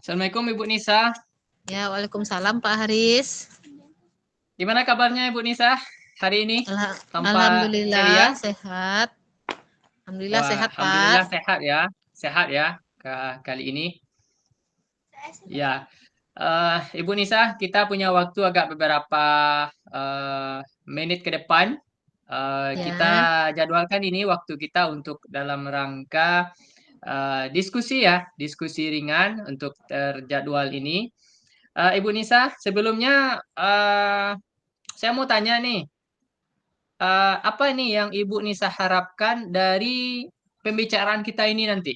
Assalamualaikum Ibu Nisa. Ya, waalaikumsalam Pak Haris. Gimana kabarnya Ibu Nisa hari ini? Tampak ceria? Alhamdulillah sehat. Alhamdulillah Wah, sehat Pak. alhamdulillah sehat ya. Sehat ya kali ini. Ya, Ibu Nisa, kita punya waktu agak beberapa menit ke depan. Kita Ya, jadwalkan ini waktu kita untuk dalam rangka diskusi ya, diskusi ringan untuk terjadwal ini. Ibu Nisa, sebelumnya saya mau tanya nih, apa nih yang Ibu Nisa harapkan dari pembicaraan kita ini nanti?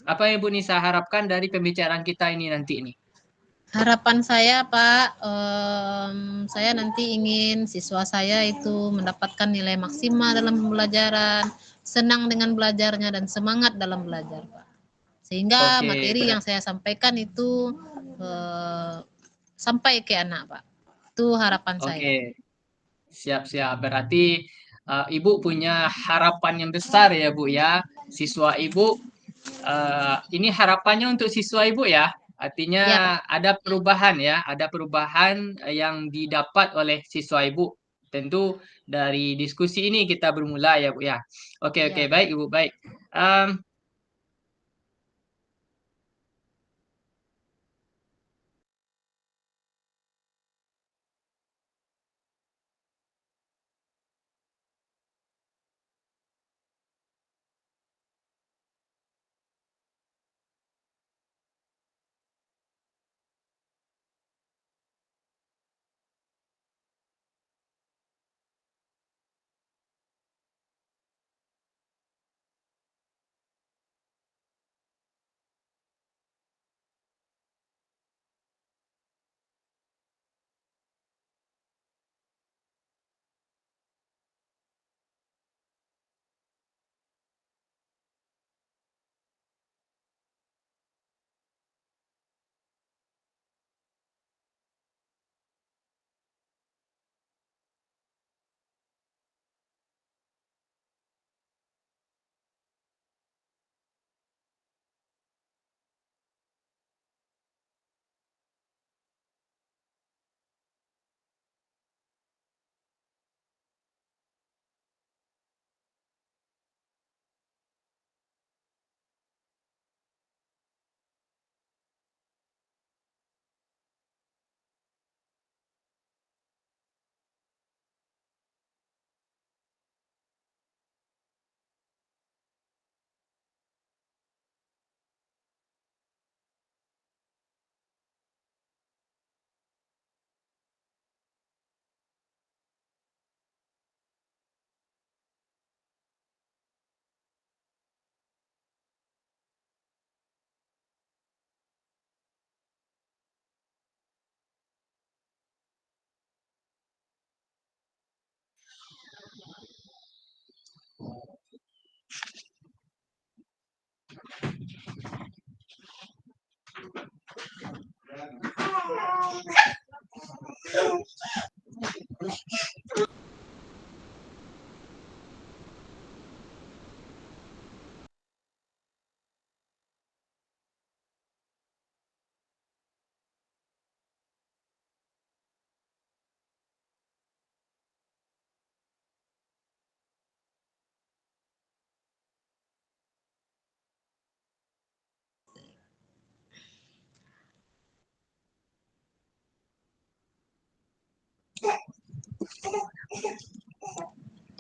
Apa yang Ibu Nisa harapkan dari pembicaraan kita ini nanti ini? harapan saya Pak, saya nanti ingin siswa saya itu mendapatkan nilai maksimal dalam pembelajaran, senang dengan belajarnya dan semangat dalam belajar Pak. Sehingga Oke, materi yang saya sampaikan itu eh, sampai ke anak Pak. Itu harapan saya. oke, siap-siap. Berarti Ibu punya harapan yang besar ya, Bu ya. Siswa Ibu, ini harapannya untuk siswa Ibu ya. Artinya Ya Pak. ada perubahan ya, ada perubahan yang didapat oleh siswa Ibu. Tentu dari diskusi ini kita bermula ya, Bu ya. Oke, oke, Ya baik Pak. Ibu, baik. Em,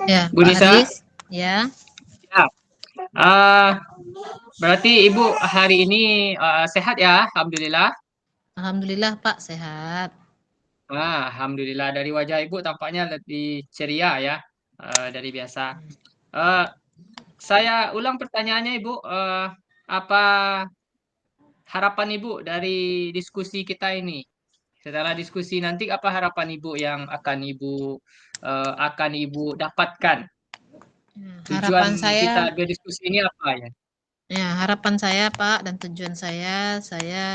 Ya, Bu Pak Nisa, Haris. Ya. ya. Eh, berarti Ibu hari ini sehat ya, Alhamdulillah. Alhamdulillah Pak sehat. Alhamdulillah dari wajah Ibu tampaknya lebih ceria ya dari biasa. Eh, saya ulang pertanyaannya Ibu, apa harapan Ibu dari diskusi kita ini? Setelah diskusi nanti apa harapan Ibu yang akan Ibu dapatkan? Tujuan Harapan saya, kita berdiskusi ini apa ya? harapan saya Pak dan tujuan saya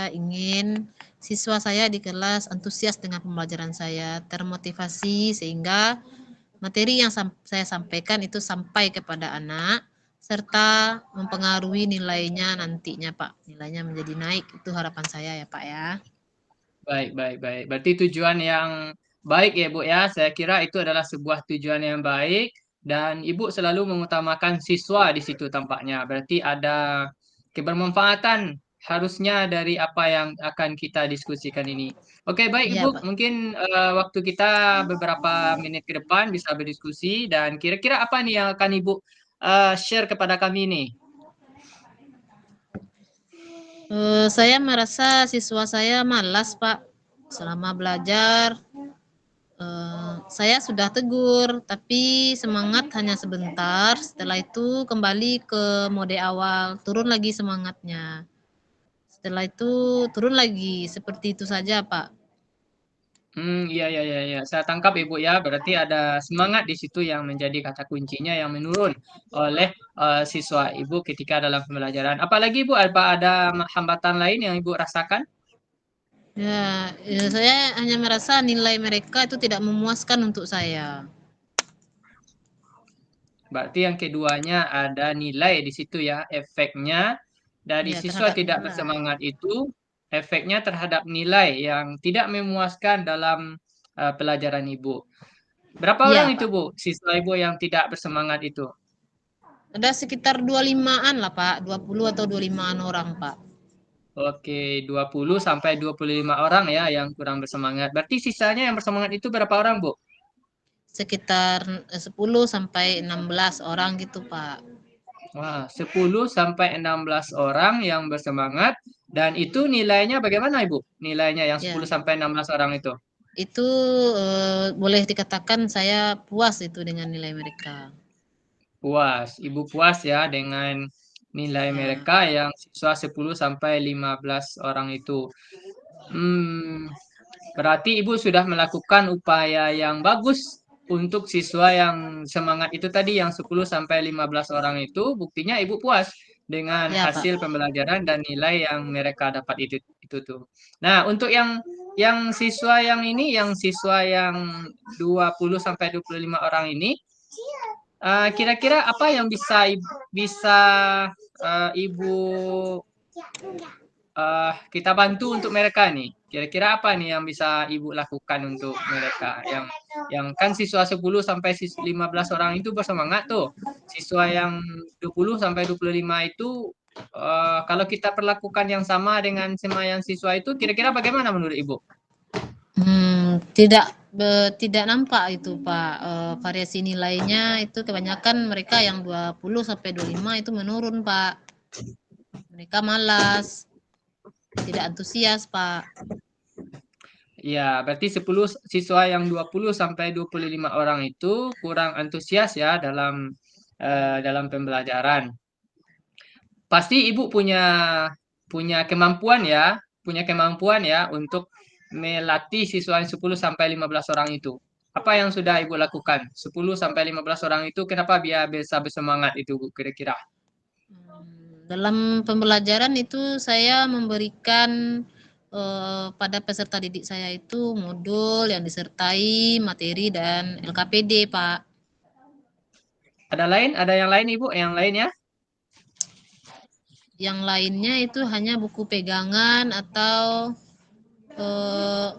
ingin siswa saya di kelas antusias dengan pembelajaran saya, termotivasi sehingga materi yang saya sampaikan itu sampai kepada anak serta mempengaruhi nilainya nantinya, Pak. Nilainya menjadi naik, itu harapan saya ya, Pak ya. Baik, baik, baik. Berarti tujuan yang baik ya, Bu ya. Saya kira itu adalah sebuah tujuan yang baik dan Ibu selalu mengutamakan siswa di situ tampaknya. Berarti ada kebermanfaatan harusnya dari apa yang akan kita diskusikan ini. Oke, baik Iya, Ibu. Pak. Mungkin waktu kita beberapa menit ke depan bisa berdiskusi dan kira-kira apa nih yang akan Ibu share kepada kami nih? Saya merasa siswa saya malas, Pak. Selama belajar, saya sudah tegur, tapi semangat hanya sebentar. Setelah itu kembali ke mode awal, turun lagi semangatnya. Setelah itu turun lagi, seperti itu saja, Pak. Iya, iya, iya, iya. Saya tangkap Ibu ya. Berarti ada semangat di situ yang menjadi kata kuncinya yang menurun oleh siswa Ibu ketika dalam pembelajaran. Apalagi Ibu, apa ada hambatan lain yang Ibu rasakan? Ya, saya hanya merasa nilai mereka itu tidak memuaskan untuk saya. Berarti yang keduanya ada nilai di situ ya. Efeknya dari Ya, siswa terhadap tidak nilai. bersemangat itu, efeknya terhadap nilai yang tidak memuaskan dalam pelajaran Ibu. Berapa orang Iya, itu Pak. Bu, siswa Ibu yang tidak bersemangat itu? Ada sekitar 25-an lah, Pak. 20 atau 25-an orang, Pak. Oke, 20 sampai 25 orang ya yang kurang bersemangat. Berarti sisanya yang bersemangat itu berapa orang, Bu? Sekitar 10 sampai 16 orang gitu, Pak. Wah, 10 sampai 16 orang yang bersemangat dan itu nilainya bagaimana, Ibu? Nilainya yang 10 Ya, sampai 16 orang itu. itu boleh dikatakan saya puas itu dengan nilai mereka. Puas. Ibu puas ya dengan nilai Ya, mereka yang siswa 10 sampai 15 orang itu. Hmm, Berarti Ibu sudah melakukan upaya yang bagus untuk siswa yang semangat itu tadi yang 10 sampai 15 orang itu, buktinya Ibu puas dengan ya, Pak. hasil pembelajaran dan nilai yang mereka dapat itu tuh. Nah, untuk yang siswa yang ini, yang siswa yang 20 sampai 25 orang ini, kira-kira apa yang bisa Ibu kita bantu untuk mereka nih. Kira-kira apa nih yang bisa Ibu lakukan untuk mereka? Yang kan siswa 10 sampai 15 orang itu bersemangat tuh. Siswa yang 20 sampai 25 itu kalau kita perlakukan yang sama dengan yang siswa itu kira-kira bagaimana menurut Ibu? Tidak nampak itu, Pak. Variasi nilainya itu kebanyakan mereka yang 20 sampai 25 itu menurun, Pak. Mereka malas, tidak antusias, Pak. Ya, berarti 10 siswa yang 20 sampai 25 orang itu kurang antusias ya dalam pembelajaran. Pasti Ibu punya punya kemampuan ya untuk melatih siswa yang 10 sampai 15 orang itu. Apa yang sudah Ibu lakukan? 10 sampai 15 orang itu kenapa dia bisa bersemangat itu Bu kira-kira? Dalam pembelajaran itu saya memberikan pada peserta didik saya itu modul yang disertai materi dan LKPD, Pak. Ada yang lain Ibu? Yang lain ya? Yang lainnya itu hanya buku pegangan atau eh,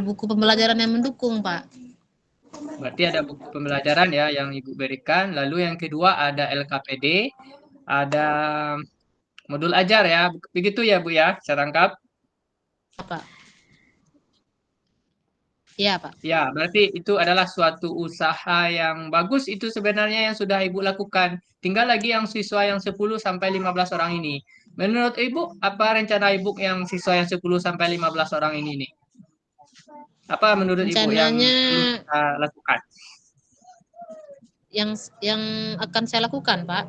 buku pembelajaran yang mendukung, Pak. Berarti ada buku pembelajaran ya yang Ibu berikan. Lalu yang kedua ada LKPD, ada modul ajar ya. Begitu ya Bu ya, saya tangkap. Pak. Iya, Pak. Ya, berarti itu adalah suatu usaha yang bagus itu sebenarnya yang sudah Ibu lakukan. Tinggal lagi yang siswa yang 10 sampai 15 orang ini. Menurut Ibu, apa rencana Ibu yang siswa yang 10 sampai 15 orang ini nih? Apa menurut Ibu yang Rencananya perlu kita lakukan? yang yang akan saya lakukan, Pak.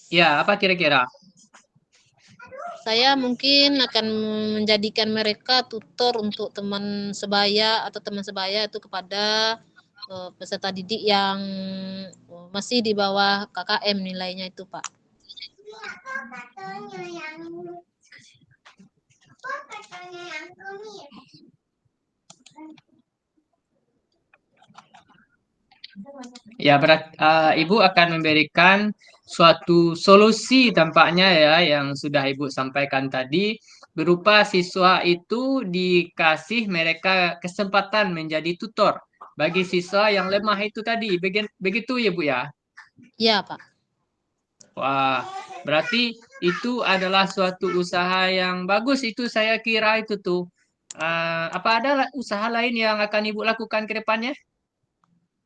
Ya, apa kira-kira? Saya mungkin akan menjadikan mereka tutor untuk teman sebaya atau teman sebaya itu kepada peserta didik yang masih di bawah KKM nilainya itu, Pak. Ya, Ibu akan memberikan suatu solusi tampaknya ya yang sudah Ibu sampaikan tadi, berupa siswa itu dikasih mereka kesempatan menjadi tutor bagi siswa yang lemah itu tadi. Begitu ya Bu ya? Iya, Pak. Wah, berarti itu adalah suatu usaha yang bagus itu saya kira itu tuh. Apa ada usaha lain yang akan Ibu lakukan ke depannya?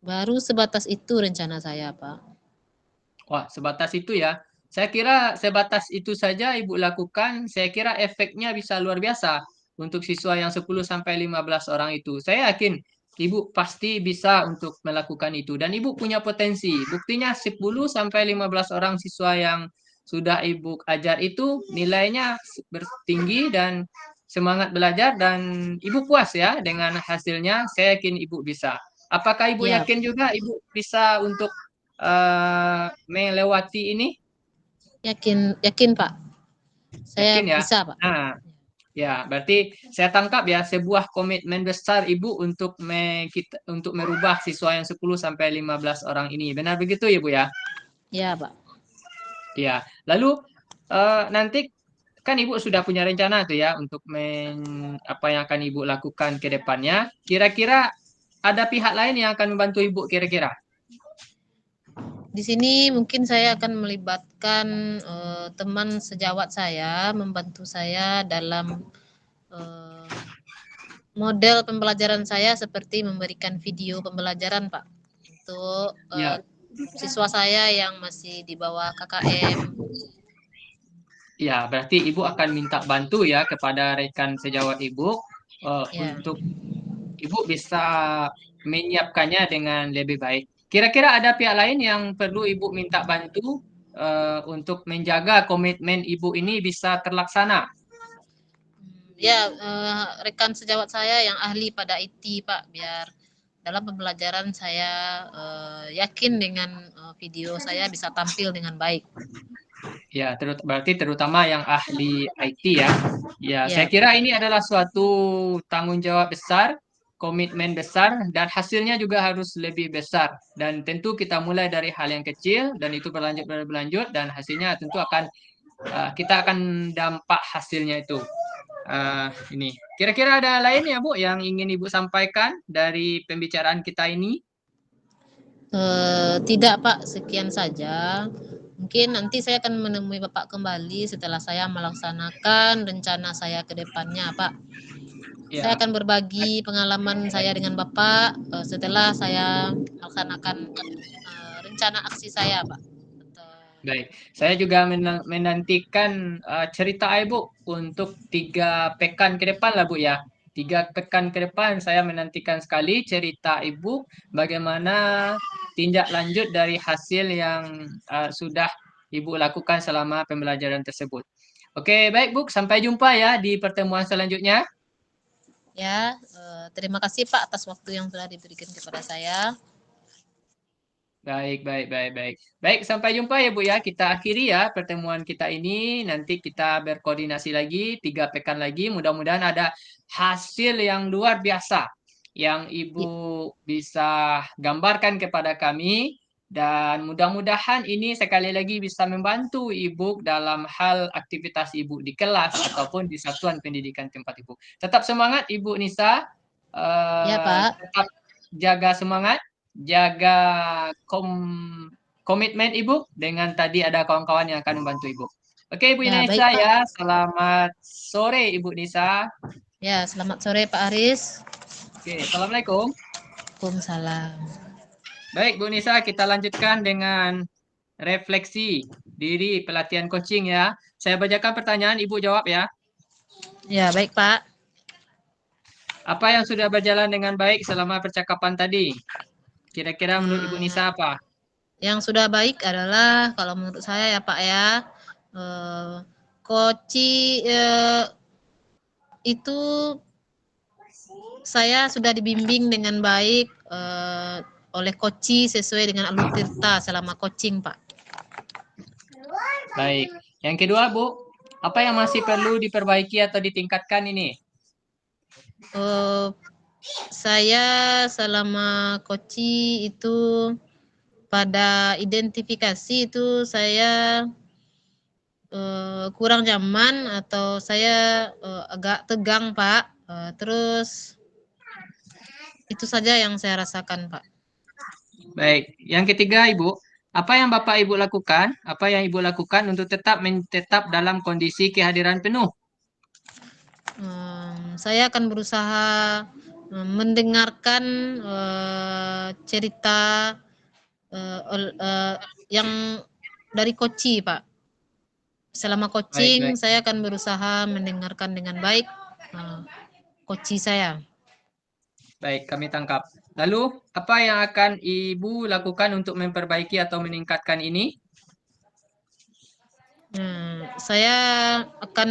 Baru sebatas itu rencana saya, Pak. Wah, sebatas itu ya. Saya kira sebatas itu saja Ibu lakukan, saya kira efeknya bisa luar biasa untuk siswa yang 10 sampai 15 orang itu. Saya yakin Ibu pasti bisa untuk melakukan itu dan Ibu punya potensi. Buktinya 10 sampai 15 orang siswa yang sudah Ibu ajar itu nilainya tinggi dan semangat belajar dan Ibu puas ya dengan hasilnya. Saya yakin Ibu bisa. Apakah Ibu Ya, yakin juga Ibu bisa untuk melewati ini? yakin yakin, Pak. Saya Yakin ya? bisa, Pak. Nah, ya, berarti saya tangkap ya sebuah komitmen besar Ibu untuk untuk merubah siswa yang 10 sampai 15 orang ini. Benar begitu ya, Bu ya? Ya, Pak. Ya. Lalu nanti kan Ibu sudah punya rencana tuh ya untuk apa yang akan Ibu lakukan ke depannya. Kira-kira ada pihak lain yang akan membantu Ibu kira-kira? Di sini mungkin saya akan melibatkan teman sejawat saya membantu saya dalam eh, model pembelajaran saya seperti memberikan video pembelajaran, Pak, untuk Ya. siswa saya yang masih di bawah KKM. Ya, berarti Ibu akan minta bantu ya kepada rekan sejawat Ibu Ya, untuk Ibu bisa menyiapkannya dengan lebih baik. Kira-kira ada pihak lain yang perlu Ibu minta bantu untuk menjaga komitmen Ibu ini bisa terlaksana? ya, rekan sejawat saya yang ahli pada IT, Pak, biar dalam pembelajaran saya yakin dengan video saya bisa tampil dengan baik. Ya, berarti terutama yang ahli IT ya. Ya, saya Ya, kira ini adalah suatu tanggung jawab besar, komitmen besar, dan hasilnya juga harus lebih besar. Dan tentu kita mulai dari hal yang kecil, dan itu berlanjut, dan hasilnya tentu kita akan dampak hasilnya itu. Ini. Kira-kira ada lain ya Bu yang ingin Ibu sampaikan dari pembicaraan kita ini? tidak, Pak, sekian saja. Mungkin nanti saya akan menemui Bapak kembali setelah saya melaksanakan rencana saya ke depannya, Pak. Saya Ya, akan berbagi pengalaman saya dengan Bapak setelah saya melaksanakan rencana aksi saya, Pak. baik. Saya juga menantikan cerita Ibu untuk 3 pekan ke depan lah Bu ya. 3 pekan ke depan saya menantikan sekali cerita Ibu bagaimana tindak lanjut dari hasil yang sudah Ibu lakukan selama pembelajaran tersebut. Oke, baik Bu, sampai jumpa ya di pertemuan selanjutnya. Ya, terima kasih Pak atas waktu yang telah diberikan kepada saya. Baik, baik, baik, baik. Baik, sampai jumpa ya Bu ya. Kita akhiri ya pertemuan kita ini. Nanti kita berkoordinasi lagi 3 pekan lagi. Mudah-mudahan ada hasil yang luar biasa yang Ibu bisa gambarkan kepada kami. Dan mudah-mudahan ini sekali lagi bisa membantu Ibu dalam hal aktivitas Ibu di kelas ataupun di satuan pendidikan tempat Ibu. Tetap semangat Ibu Nisa. Ya Pak. Tetap jaga semangat, jaga komitmen Ibu dengan tadi ada kawan-kawan yang akan membantu Ibu. Oke, Ibu Ya baik Nisa Pak. ya. Selamat sore Ibu Nisa. Ya, selamat sore Pak Aris. Oke, Assalamualaikum. Waalaikumsalam. Baik, Bu Nisa, kita lanjutkan dengan refleksi diri pelatihan coaching ya. Saya bacakan pertanyaan, Ibu jawab ya. Ya, baik Pak. Apa yang sudah berjalan dengan baik selama percakapan tadi? Kira-kira menurut Ibu Eh, Nisa apa? yang sudah baik adalah kalau menurut saya ya Pak ya, eh, koci itu saya sudah dibimbing dengan baik oleh koci sesuai dengan alur tirta selama coaching, Pak. Baik. Yang kedua, Bu, apa yang masih perlu diperbaiki atau ditingkatkan ini? Eh, Saya selama koci itu pada identifikasi itu saya kurang nyaman atau saya agak tegang, Pak. Terus itu saja yang saya rasakan, Pak. Baik, yang ketiga Ibu, apa yang Bapak Ibu lakukan? Apa yang Ibu lakukan untuk tetap dalam kondisi kehadiran penuh? Saya akan berusaha mendengarkan cerita yang dari koci, Pak. Selama Baik, coaching, baik. saya akan berusaha mendengarkan dengan baik koci saya. Baik, kami tangkap. Lalu, apa yang akan Ibu lakukan untuk memperbaiki atau meningkatkan ini? Saya akan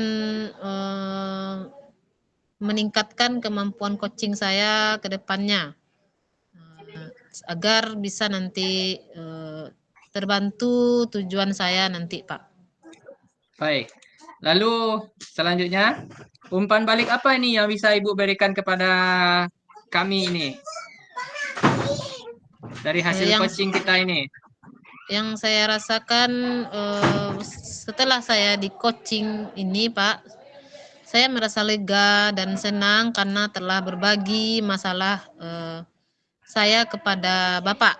meningkatkan kemampuan coaching saya ke depannya agar bisa nanti terbantu tujuan saya nanti, Pak. Baik. Lalu, selanjutnya, umpan balik apa ini yang bisa Ibu berikan kepada kami ini? Dari hasil Yang coaching kita ini. yang saya rasakan setelah saya di coaching ini, Pak, saya merasa lega dan senang karena telah berbagi masalah saya kepada Bapak.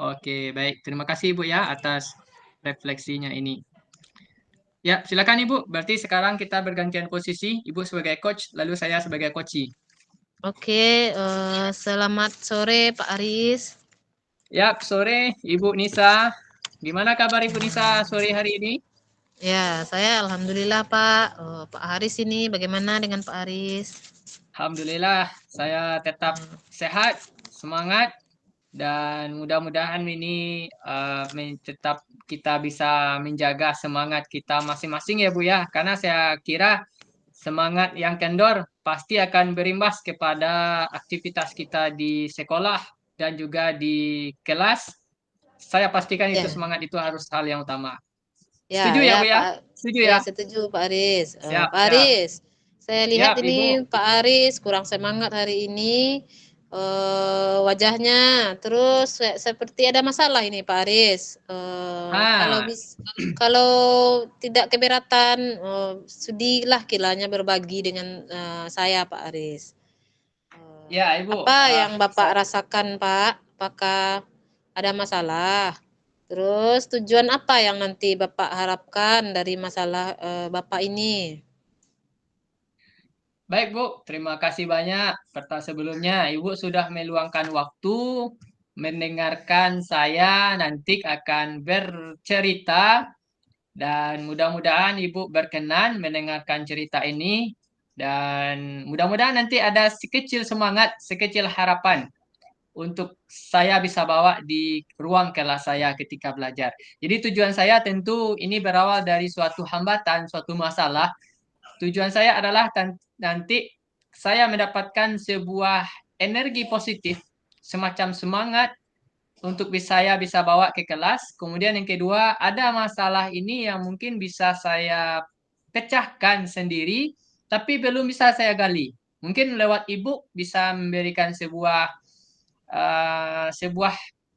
Oke, baik. Terima kasih Ibu ya atas refleksinya ini. Ya, silakan Ibu. Berarti sekarang kita bergantian posisi. Ibu sebagai coach, lalu saya sebagai coachee. Oke, selamat sore Pak Aris. Ya, sore Ibu Nisa. Gimana kabar Ibu Nisa sore hari ini? Ya, saya alhamdulillah Pak. Pak Aris ini bagaimana dengan Pak Aris? Alhamdulillah, saya tetap sehat, semangat, dan mudah-mudahan ini tetap kita bisa menjaga semangat kita masing-masing ya Bu ya. Karena saya kira semangat yang kendor pasti akan berimbas kepada aktivitas kita di sekolah dan juga di kelas. Saya pastikan itu Ya, semangat itu harus hal yang utama. ya, Setuju ya ya Bu ya? Pak. Setuju Ya, ya? setuju Pak Aris. Siap, Pak siap. Aris, saya lihat Siap ini Ibu. Pak Aris kurang semangat hari ini. Wajahnya terus seperti ada masalah ini Pak Aris. Ah, Kalau tidak keberatan, sudilah kiranya berbagi dengan saya Pak Aris. ya Ibu. Apa yang Bapak rasakan Pak? Apakah ada masalah? Terus tujuan apa yang nanti Bapak harapkan dari masalah Bapak ini? Baik Bu, terima kasih banyak. Sebelumnya Ibu sudah meluangkan waktu mendengarkan saya nanti akan bercerita dan mudah-mudahan Ibu berkenan mendengarkan cerita ini dan mudah-mudahan nanti ada sekecil semangat, sekecil harapan untuk saya bisa bawa di ruang kelas saya ketika belajar. Jadi tujuan saya tentu ini berawal dari suatu hambatan, suatu masalah. Tujuan saya adalah nanti saya mendapatkan sebuah energi positif, semacam semangat untuk saya bisa bawa ke kelas. Kemudian yang kedua, ada masalah ini yang mungkin bisa saya pecahkan sendiri, tapi belum bisa saya gali. Mungkin lewat ibu bisa memberikan sebuah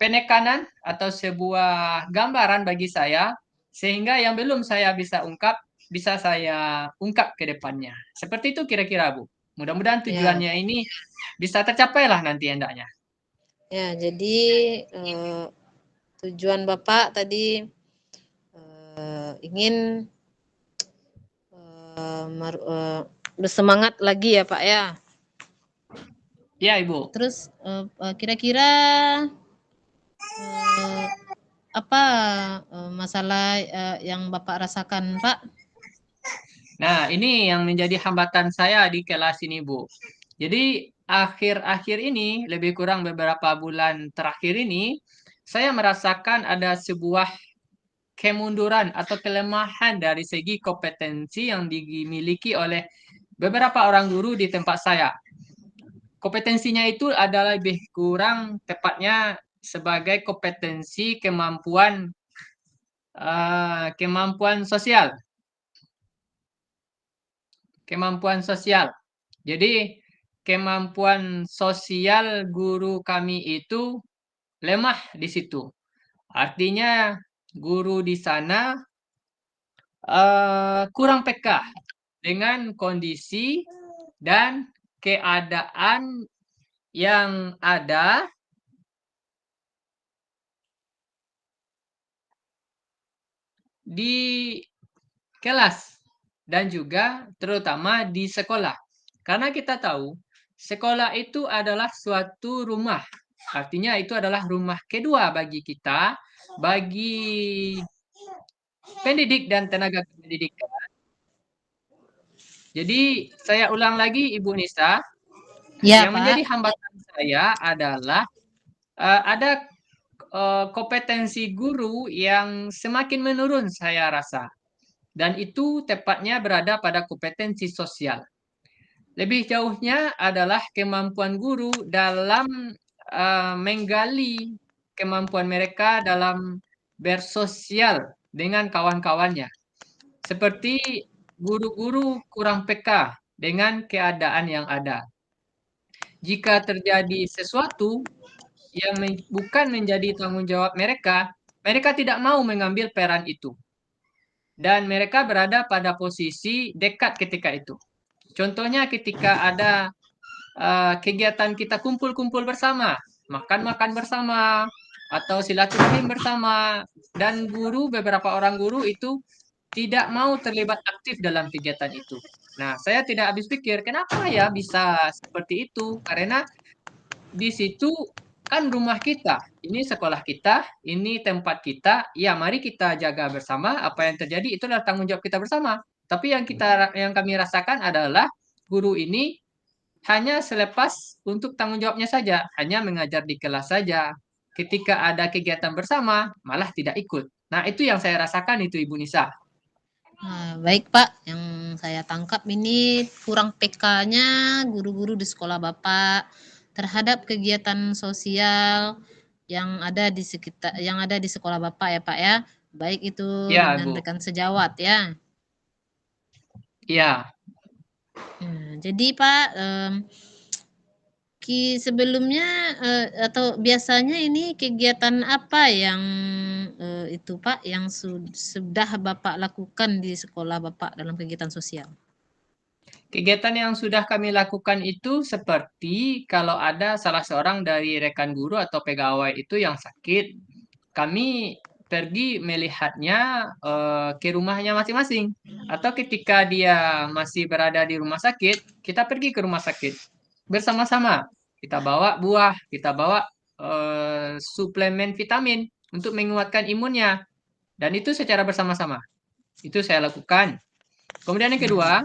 penekanan atau sebuah gambaran bagi saya, sehingga yang belum saya bisa ungkap, bisa saya ungkap ke depannya. Seperti itu kira-kira, Bu. Mudah-mudahan Ya, tujuannya ini bisa tercapai lah nanti hendaknya. ya. Jadi tujuan Bapak tadi ingin bersemangat lagi ya Pak ya. Ya, Ibu. Terus kira-kira eh, apa masalah yang Bapak rasakan Pak? Nah, ini yang menjadi hambatan saya di kelas ini, Bu. Jadi, akhir-akhir ini, lebih kurang beberapa bulan terakhir ini, saya merasakan ada sebuah kemunduran atau kelemahan dari segi kompetensi yang dimiliki oleh beberapa orang guru di tempat saya. Kompetensinya itu adalah lebih kurang tepatnya sebagai kompetensi kemampuan sosial. Kemampuan sosial. Jadi kemampuan sosial guru kami itu lemah di situ. Artinya guru di sana kurang peka dengan kondisi dan keadaan yang ada di kelas dan juga terutama di sekolah. Karena kita tahu sekolah itu adalah suatu rumah. Artinya itu adalah rumah kedua bagi kita, bagi pendidik dan tenaga pendidikan. Jadi saya ulang lagi Ibu Nisa, Ya, yang menjadi Pak. hambatan saya adalah ada kompetensi guru yang semakin menurun saya rasa. Dan itu tepatnya berada pada kompetensi sosial. Lebih jauhnya adalah kemampuan guru dalam menggali kemampuan mereka dalam bersosial dengan kawan-kawannya. Seperti guru-guru kurang peka dengan keadaan yang ada. Jika terjadi sesuatu yang bukan menjadi tanggung jawab mereka, mereka tidak mau mengambil peran itu. Dan mereka berada pada posisi dekat ketika itu. Contohnya ketika ada kegiatan kita kumpul-kumpul bersama, makan-makan bersama, atau silaturahim bersama, dan beberapa orang guru itu tidak mau terlibat aktif dalam kegiatan itu. Nah, saya tidak habis pikir, kenapa ya bisa seperti itu? Karena di situ kan rumah kita, ini sekolah kita, ini tempat kita, ya mari kita jaga bersama apa yang terjadi itu adalah tanggung jawab kita bersama. Tapi yang kami rasakan adalah guru ini hanya selepas untuk tanggung jawabnya saja, hanya mengajar di kelas saja. Ketika ada kegiatan bersama, malah tidak ikut. Nah, itu yang saya rasakan itu Ibu Nisa. Baik Pak, yang saya tangkap ini kurang PK-nya guru-guru di sekolah Bapak terhadap kegiatan sosial yang ada di sekolah Bapak ya Pak ya. Baik itu Ya, dengan Bu. rekan sejawat ya. Ya, Jadi Pak, sebelumnya atau biasanya ini kegiatan apa yang itu Pak yang sudah Bapak lakukan di sekolah Bapak dalam kegiatan sosial? kegiatan yang sudah kami lakukan itu seperti kalau ada salah seorang dari rekan guru atau pegawai itu yang sakit, kami pergi melihatnya ke rumahnya masing-masing. Atau ketika dia masih berada di rumah sakit, kita pergi ke rumah sakit bersama-sama. Kita bawa buah, kita bawa suplemen vitamin untuk menguatkan imunnya. Dan itu secara bersama-sama. Itu saya lakukan. Kemudian yang kedua,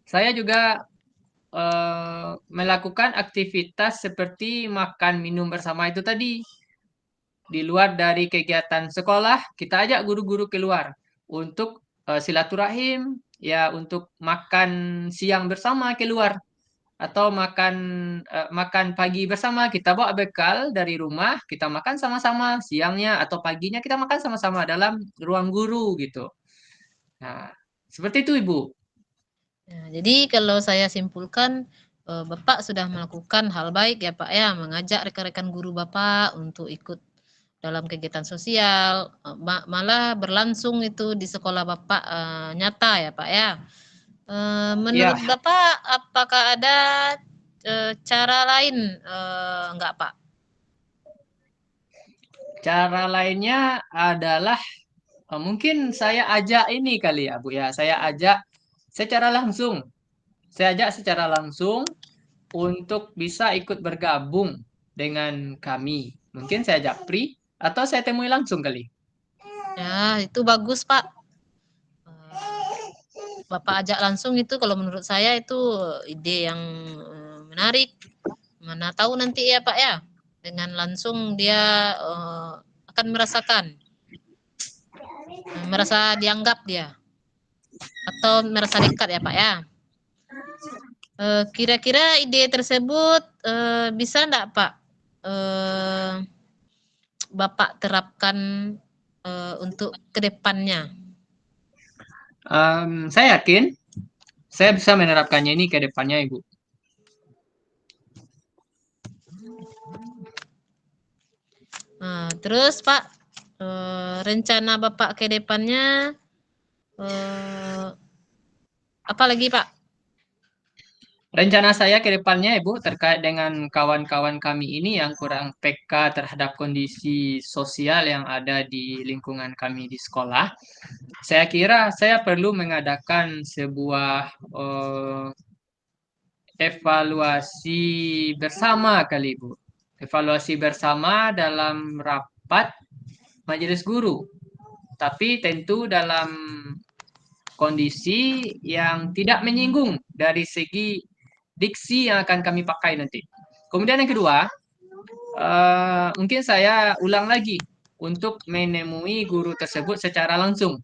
saya juga melakukan aktivitas seperti makan minum bersama itu tadi. Di luar dari kegiatan sekolah, kita ajak guru-guru keluar untuk silaturahim, ya untuk makan siang bersama keluar atau makan pagi bersama. Kita bawa bekal dari rumah, kita makan sama-sama siangnya atau paginya kita makan sama-sama dalam ruang guru gitu. Nah, seperti itu Ibu. Nah, jadi kalau saya simpulkan, Bapak sudah melakukan hal baik ya Pak ya, mengajak rekan-rekan guru Bapak untuk ikut dalam kegiatan sosial, malah berlangsung itu di sekolah Bapak nyata ya Pak ya. Menurut Ya, Bapak, apakah ada cara lain enggak Pak? cara lainnya adalah mungkin saya ajak ini kali ya Bu ya. Saya ajak secara langsung. Saya ajak secara langsung untuk bisa ikut bergabung dengan kami. Mungkin saya japri atau saya temui langsung kali. Ya, itu bagus Pak. Bapak ajak langsung itu kalau menurut saya itu ide yang menarik. Mana tahu nanti ya Pak ya, dengan langsung dia akan merasakan, merasa dianggap dia atau merasa dekat ya Pak ya. Kira-kira ide tersebut bisa enggak Pak Bapak terapkan untuk kedepannya? Saya yakin saya bisa menerapkannya ini ke depannya, Ibu. Terus Pak, rencana Bapak ke depannya apa lagi Pak? Rencana saya ke depannya, Ibu, terkait dengan kawan-kawan kami ini yang kurang peka terhadap kondisi sosial yang ada di lingkungan kami di sekolah. Saya kira saya perlu mengadakan sebuah evaluasi bersama kali, Bu. Evaluasi bersama dalam rapat majelis guru. Tapi tentu dalam kondisi yang tidak menyinggung dari segi diksi yang akan kami pakai nanti. Kemudian yang kedua, mungkin saya ulang lagi untuk menemui guru tersebut secara langsung.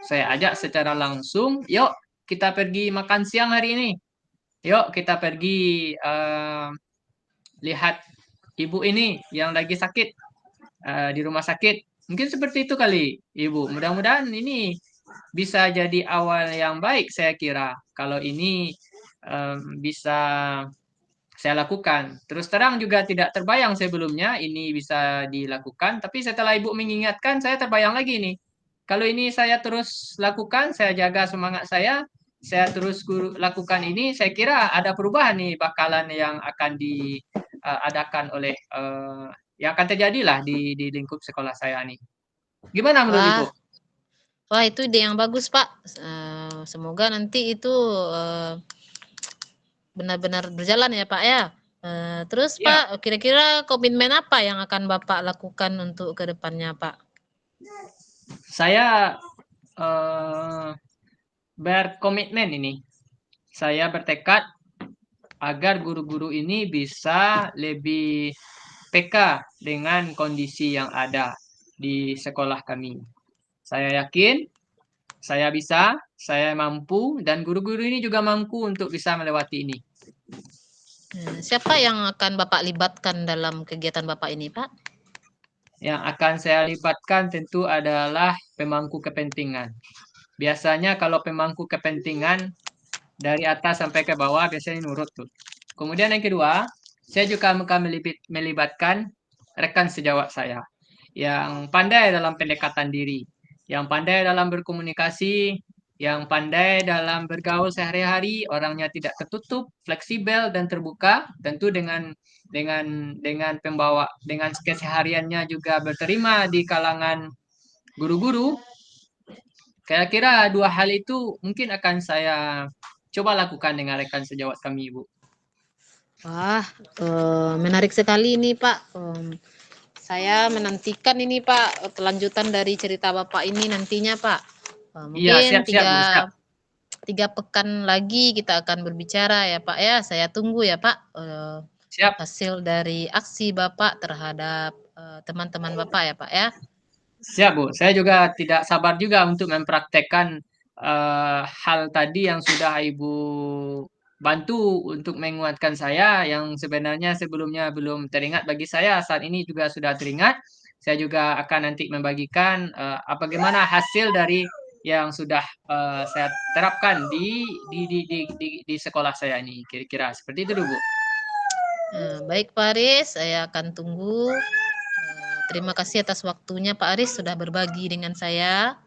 Saya ajak secara langsung, yuk kita pergi makan siang hari ini. Yuk kita pergi lihat ibu ini yang lagi sakit di rumah sakit. Mungkin seperti itu kali, Ibu. Mudah-mudahan ini bisa jadi awal yang baik, saya kira. Kalau ini bisa saya lakukan. Terus terang juga tidak terbayang sebelumnya ini bisa dilakukan, tapi setelah Ibu mengingatkan, saya terbayang lagi nih. Kalau ini saya terus lakukan, saya jaga semangat saya terus lakukan ini, saya kira ada perubahan nih bakalan yang akan diadakan oleh yang akan terjadi lah di lingkup sekolah saya nih. Gimana menurut Ibu? Wah, wah itu ide yang bagus Pak. Semoga nanti itu benar-benar berjalan ya Pak ya. Terus Ya, Pak, kira-kira komitmen apa yang akan Bapak lakukan untuk ke depannya Pak? saya berkomitmen ini. Saya bertekad agar guru-guru ini bisa lebih peka dengan kondisi yang ada di sekolah kami. Saya yakin saya bisa, saya mampu, dan guru-guru ini juga mampu untuk bisa melewati ini. Siapa yang akan Bapak libatkan dalam kegiatan Bapak ini Pak? Yang akan saya libatkan tentu adalah pemangku kepentingan. Biasanya kalau pemangku kepentingan dari atas sampai ke bawah biasanya nurut tuh. Kemudian yang kedua, saya juga akan melibatkan rekan sejawat saya yang pandai dalam pendekatan diri, yang pandai dalam berkomunikasi, yang pandai dalam bergaul sehari-hari, orangnya tidak tertutup, fleksibel dan terbuka, tentu dengan kesehariannya juga berterima di kalangan guru-guru. Kira-kira dua hal itu mungkin akan saya coba lakukan dengan rekan sejawat kami, Ibu. Wah, menarik sekali ini Pak. Saya menantikan ini Pak kelanjutan dari cerita Bapak ini nantinya Pak. Iya, Mungkin siap-siap, Bu. Siap. tiga pekan lagi kita akan berbicara ya Pak ya. Saya tunggu ya Pak Siap. hasil dari aksi Bapak terhadap teman-teman Bapak ya Pak ya. Siap, Bu. Saya juga tidak sabar juga untuk mempraktekkan hal tadi yang sudah Ibu bantu untuk menguatkan saya yang sebenarnya sebelumnya belum teringat bagi saya. Saat ini juga sudah teringat. Saya juga akan nanti membagikan bagaimana hasil dari yang sudah saya terapkan di sekolah saya ini. Kira-kira seperti itu, Bu. Baik Pak Aris, saya akan tunggu. Terima kasih atas waktunya Pak Aris sudah berbagi dengan saya.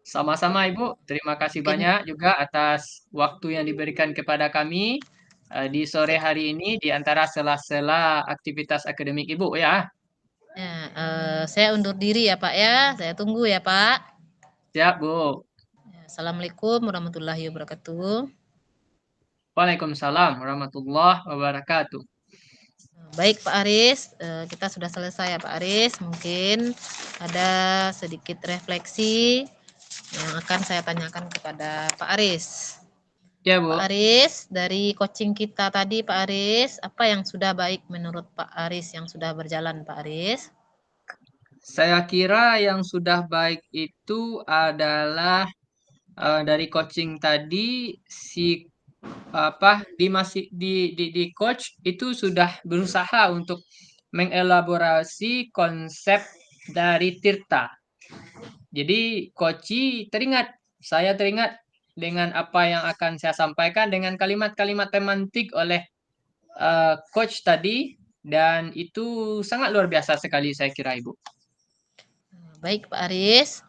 Sama-sama Ibu, terima kasih Mungkin banyak juga atas waktu yang diberikan kepada kami di sore hari ini di antara sela-sela aktivitas akademik Ibu ya. saya undur diri ya Pak ya. Saya tunggu ya Pak. Siap Bu. Assalamualaikum warahmatullahi wabarakatuh. Waalaikumsalam warahmatullahi wabarakatuh. Baik Pak Aris, kita sudah selesai ya Pak Aris. Mungkin ada sedikit refleksi yang akan saya tanyakan kepada Pak Aris. Ya Pak Bu, Aris, dari coaching kita tadi Pak Aris, apa yang sudah baik menurut Pak Aris yang sudah berjalan Pak Aris? saya kira yang sudah baik itu adalah dari coaching tadi si di coach itu sudah berusaha untuk mengelaborasi konsep dari Tirta. Jadi Koci saya teringat dengan apa yang akan saya sampaikan dengan kalimat-kalimat pemantik oleh coach tadi. dan itu sangat luar biasa sekali saya kira Ibu. Baik Pak Aris.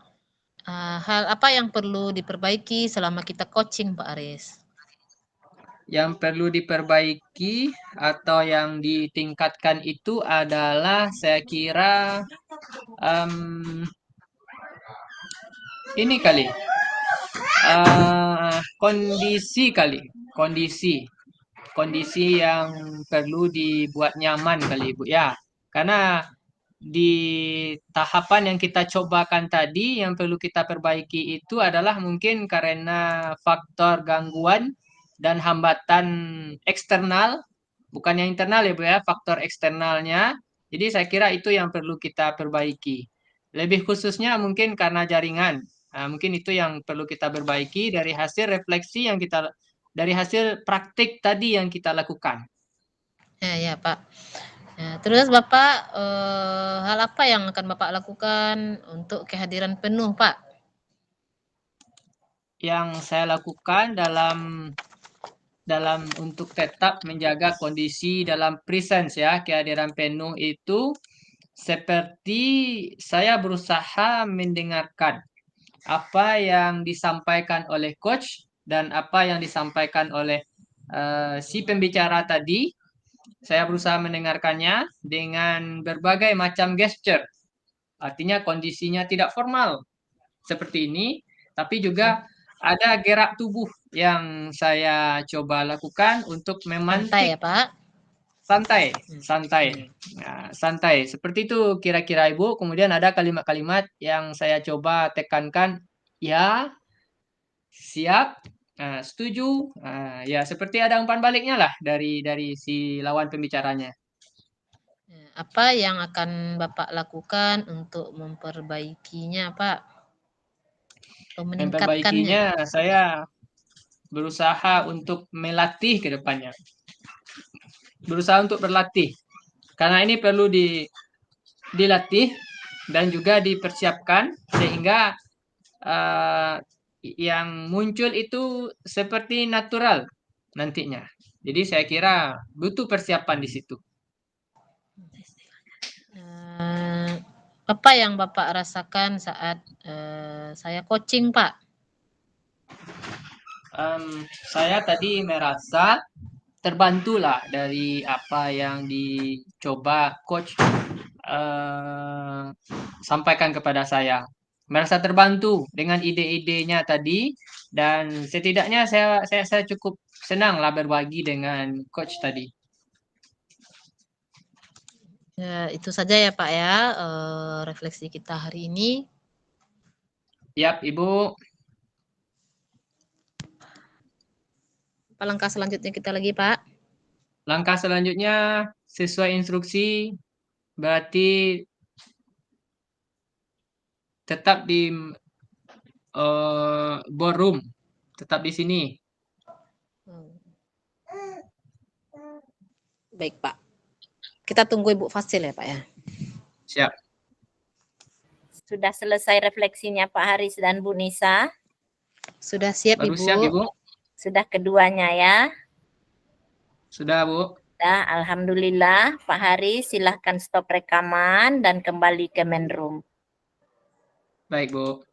Hal apa yang perlu diperbaiki selama kita coaching Pak Aris? Yang perlu diperbaiki atau yang ditingkatkan itu adalah saya kira ini kali kondisi yang perlu dibuat nyaman kali Ibu ya, karena di tahapan yang kita cobakan tadi yang perlu kita perbaiki itu adalah mungkin karena faktor gangguan dan hambatan eksternal, bukan yang internal ya Bu ya, faktor eksternalnya. Jadi saya kira itu yang perlu kita perbaiki. Lebih khususnya mungkin karena jaringan. Nah, mungkin itu yang perlu kita perbaiki dari hasil refleksi yang kita, dari hasil praktik tadi yang kita lakukan. Ya Pak. Terus Bapak, hal apa yang akan Bapak lakukan untuk kehadiran penuh Pak? Yang saya lakukan dalam untuk tetap menjaga kondisi dalam presence ya, kehadiran penuh itu seperti saya berusaha mendengarkan apa yang disampaikan oleh coach dan apa yang disampaikan oleh si pembicara tadi. Saya berusaha mendengarkannya dengan berbagai macam gesture. Artinya kondisinya tidak formal seperti ini, tapi juga ada gerak tubuh yang saya coba lakukan untuk Santai ya memantik Pak? santai, santai. Nah, santai. Seperti itu kira-kira Ibu. Kemudian ada kalimat-kalimat yang saya coba tekankan, ya, siap, setuju. Ya seperti ada umpan baliknya lah dari si lawan pembicaranya. Apa yang akan Bapak lakukan untuk memperbaikinya Pak? Atau meningkatkannya? Memperbaikinya saya berusaha untuk melatih ke depannya. Berusaha untuk berlatih. Karena ini perlu dilatih dan juga dipersiapkan sehingga yang muncul itu seperti natural nantinya. Jadi saya kira butuh persiapan di situ. Apa yang Bapak rasakan saat saya coaching Pak? Saya tadi merasa terbantulah dari apa yang dicoba coach sampaikan kepada saya. Merasa terbantu dengan ide-idenya tadi dan setidaknya saya cukup senang lah berbagi dengan coach tadi. Ya, itu saja ya Pak ya, refleksi kita hari ini. Yap, Ibu. Apa langkah selanjutnya kita lagi Pak? Langkah selanjutnya sesuai instruksi berarti tetap di ballroom, tetap di sini. Baik Pak. Kita tunggu Ibu Fasil ya Pak ya. Siap. Sudah selesai refleksinya Pak Haris dan Bu Nisa? Sudah siap Baru Ibu? siap Ibu? Sudah keduanya ya? Sudah Bu. Sudah, alhamdulillah. Pak Haris silahkan stop rekaman dan kembali ke main room. Baik Bu.